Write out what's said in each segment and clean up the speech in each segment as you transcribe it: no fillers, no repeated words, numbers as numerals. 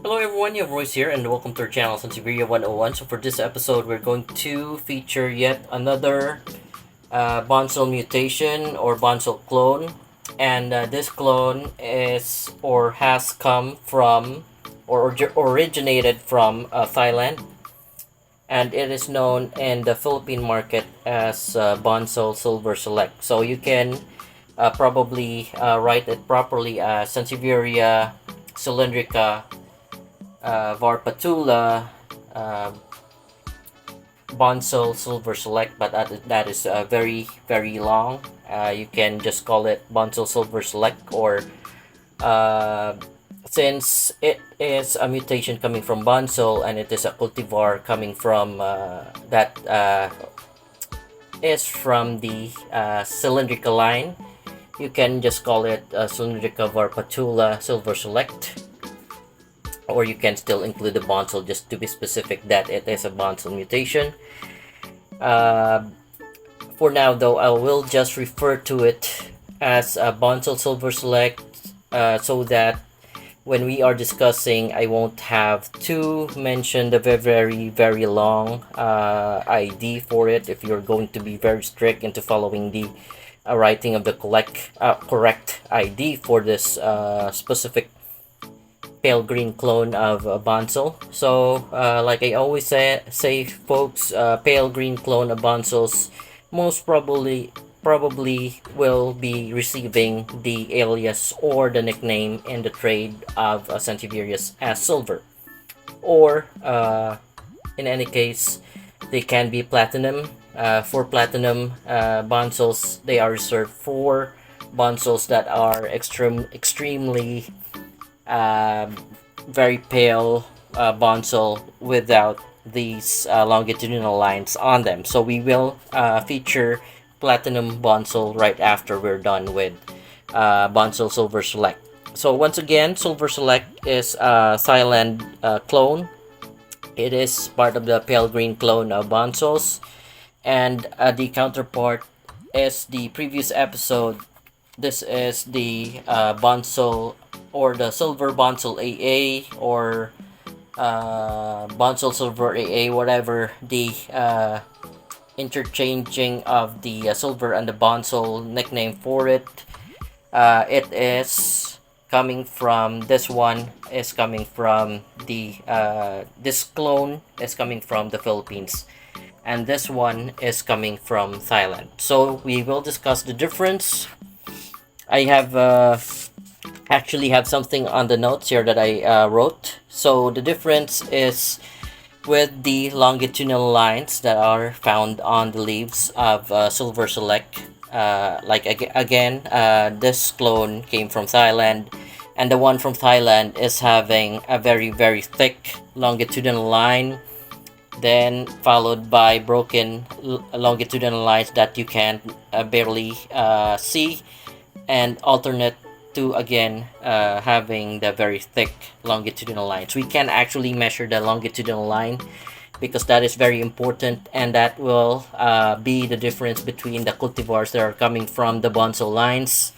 Hello everyone, you have Royce here and welcome to our channel Sansevieria 101. So for this episode, we're going to feature yet another bonsel mutation or bonsel clone. And this clone is or has come from or originated from Thailand. And it is known in the Philippine market as Boncel Silver Select. So you can probably write it properly as Sansevieria cylindrica patula, uh, Boncel Silver Select, but that is very long. You can just call it Boncel Silver Select, or uh, since it is a mutation coming from Boncel and it is a cultivar coming from that is from the cylindrica line, you can just call it cylindrica patula Silver Select, or you can still include the bonsel just to be specific that it is a bonsel mutation. Uh, for now though, I will just refer to it as a Boncel Silver Select so that when we are discussing, I won't have to mention the very long ID for it if you're going to be very strict into following the writing of the correct ID for this specific pale green clone of Bonsel. So like I always say folks, pale green clone of Bonsels most probably will be receiving the alias or the nickname in the trade of Sansevieria as silver, or in any case they can be platinum. For platinum Bonsels, they are reserved for Bonsels that are extremely um, very pale bonsel without these longitudinal lines on them. So we will feature platinum bonsel right after we're done with Boncel Silver Select. So once again, Silver Select is a Thailand clone. It is part of the pale green clone of Bonsels, and the counterpart is the previous episode. This is the Boncel or the Silver Boncel AA, or Boncel Silver AA, whatever the interchanging of the silver and the Boncel nickname for it. It is coming from this one is coming from the this clone is coming from the Philippines, and this one is coming from Thailand. So we will discuss the difference. I have actually have something on the notes here that I wrote. So the difference is with the longitudinal lines that are found on the leaves of Silver Select. Again, this clone came from Thailand, and the one from Thailand is having a very thick longitudinal line, then followed by broken longitudinal lines that you can barely see, and alternate to again having the very thick longitudinal lines. We can actually measure the longitudinal line because that is very important, and that will be the difference between the cultivars that are coming from the bonsel lines.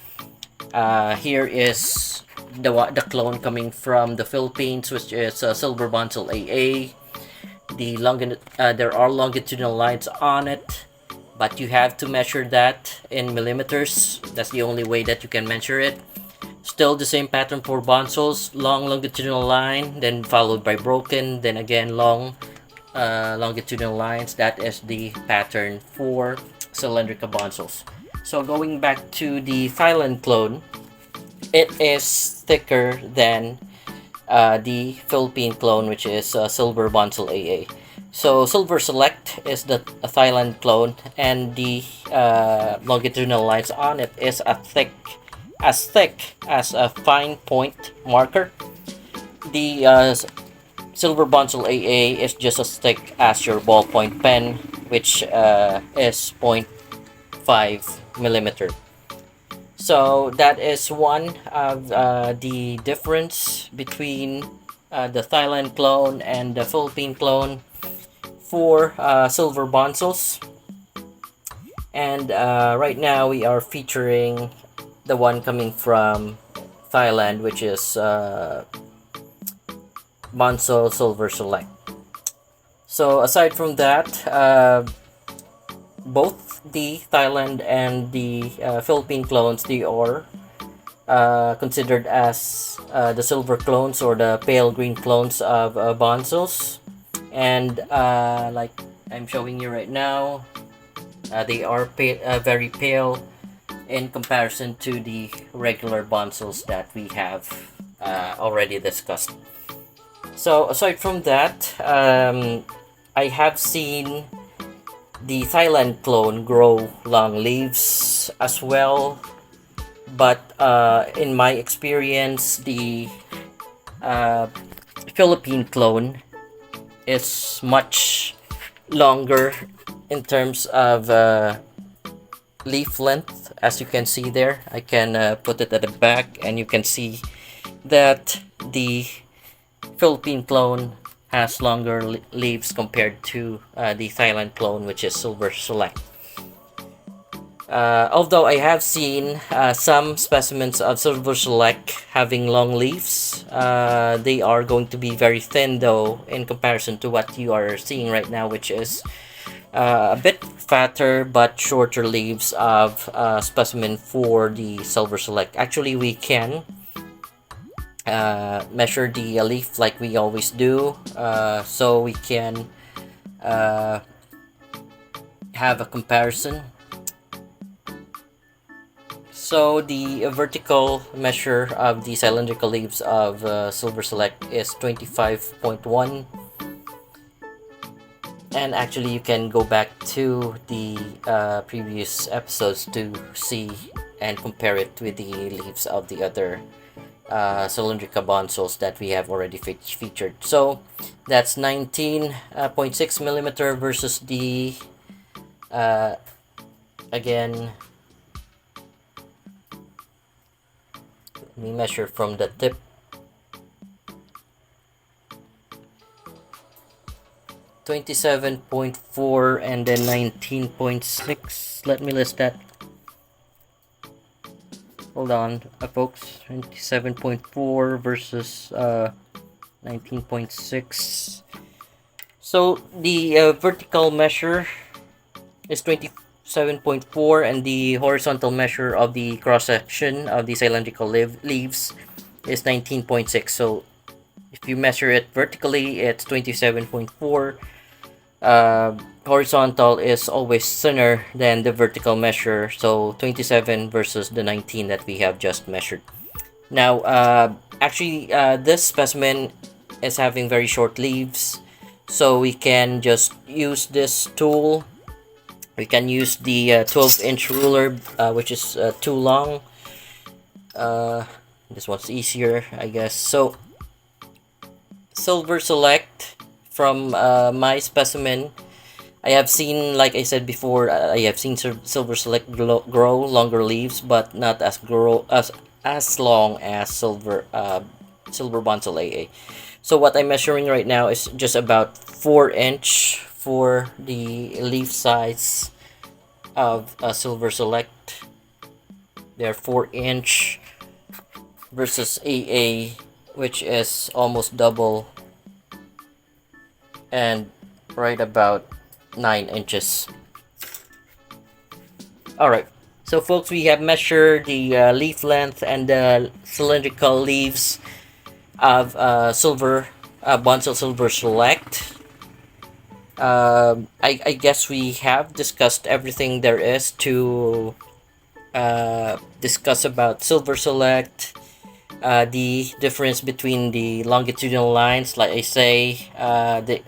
Here is the clone coming from the Philippines, which is Silver Boncel AA. There are longitudinal lines on it, but you have to measure that in millimeters. That's the only way that you can measure it. Still the same pattern for bonsels: long longitudinal line, then followed by broken, then again long longitudinal lines. That is the pattern for cylindrical bonsels. So going back to the Thailand clone, it is thicker than the Philippine clone, which is Silver Boncel AA. So Silver Select is the Thailand clone, and the longitudinal lines on it is as thick as a fine point marker. The Silver Boncel AA is just as thick as your ballpoint pen, which is 0.5 millimeter. So that is one of the difference between the Thailand clone and the Philippine clone for silver bonsels. And right now we are featuring the one coming from Thailand, which is Boncel Silver Select. So aside from that, both the Thailand and the Philippine clones, they are considered as the silver clones or the pale green clones of Bonsels. And like I'm showing you right now, they are very pale in comparison to the regular Bonsels that we have already discussed. So aside from that, I have seen the Thailand clone grow long leaves as well, but in my experience, the uh, Philippine clone is much longer in terms of leaf length. As you can see there, I can put it at the back, and you can see that the Philippine clone has longer leaves compared to the Thailand clone, which is Silver Select. Although I have seen some specimens of Silver Select having long leaves, they are going to be very thin though in comparison to what you are seeing right now, which is a bit fatter but shorter leaves of specimen for the Silver Select. Actually, we can measure the leaf like we always do, so we can have a comparison. So the vertical measure of the cylindrical leaves of Silver Select is 25.1, and actually you can go back to the previous episodes to see and compare it with the leaves of the other cylindrica bonsels that we have already featured. So that's 19.6 millimeter versus the again, let me measure from the tip. .4 and then 19.6. Let me list that. Hold on, folks. 27.4 versus 19.6. So the vertical measure is 27.4, and the horizontal measure of the cross section of the cylindrical leaves is 19.6. So if you measure it vertically, it's 27.4. Horizontal is always thinner than the vertical measure, so 27 versus the 19 that we have just measured. Now, actually, this specimen is having very short leaves, so we can just use this tool. We can use the 12-inch ruler, which is too long. This one's easier, I guess. So, Silver Select, from my specimen, I have seen, like I said before, I have seen Silver Select grow longer leaves, but not as long as Silver Bonsel AA. So what I'm measuring right now is just about 4-inch for the leaf size of Silver Select. They're 4-inch versus AA, which is almost double, and right about 9 inches. Alright, so folks, we have measured the leaf length and the cylindrical leaves of Silver Boncel Silver Select. I guess we have discussed everything there is to discuss about Silver Select. The difference between the longitudinal lines, like I say,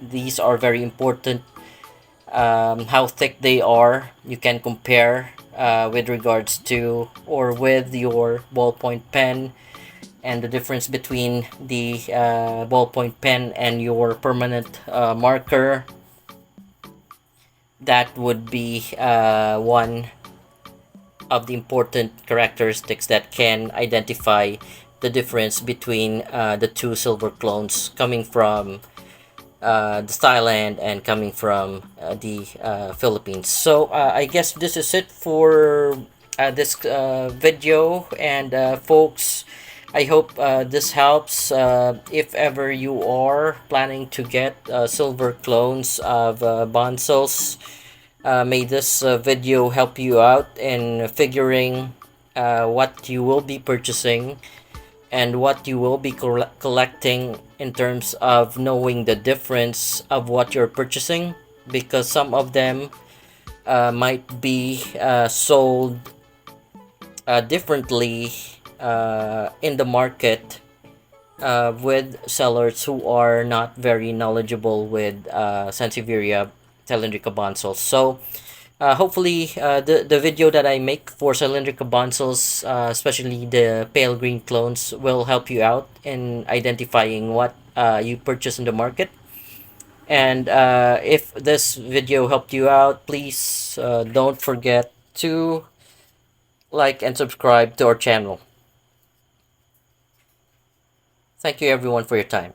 these are very important. How thick they are, you can compare with regards to or with your ballpoint pen, and the difference between the ballpoint pen and your permanent marker. That would be one of the important characteristics that can identify the difference between the two silver clones coming from the Thailand and coming from the Philippines. So I guess this is it for this video, and folks, I hope this helps. If ever you are planning to get silver clones of bonsels, may this video help you out in figuring what you will be purchasing and what you will be collecting in terms of knowing the difference of what you're purchasing, because some of them might be sold differently in the market with sellers who are not very knowledgeable with Sansevieria cylindrica bonsels. So hopefully the video that I make for cylindrica bonsels, especially the pale green clones, will help you out in identifying what you purchase in the market. And if this video helped you out, please don't forget to like and subscribe to our channel. Thank you everyone for your time.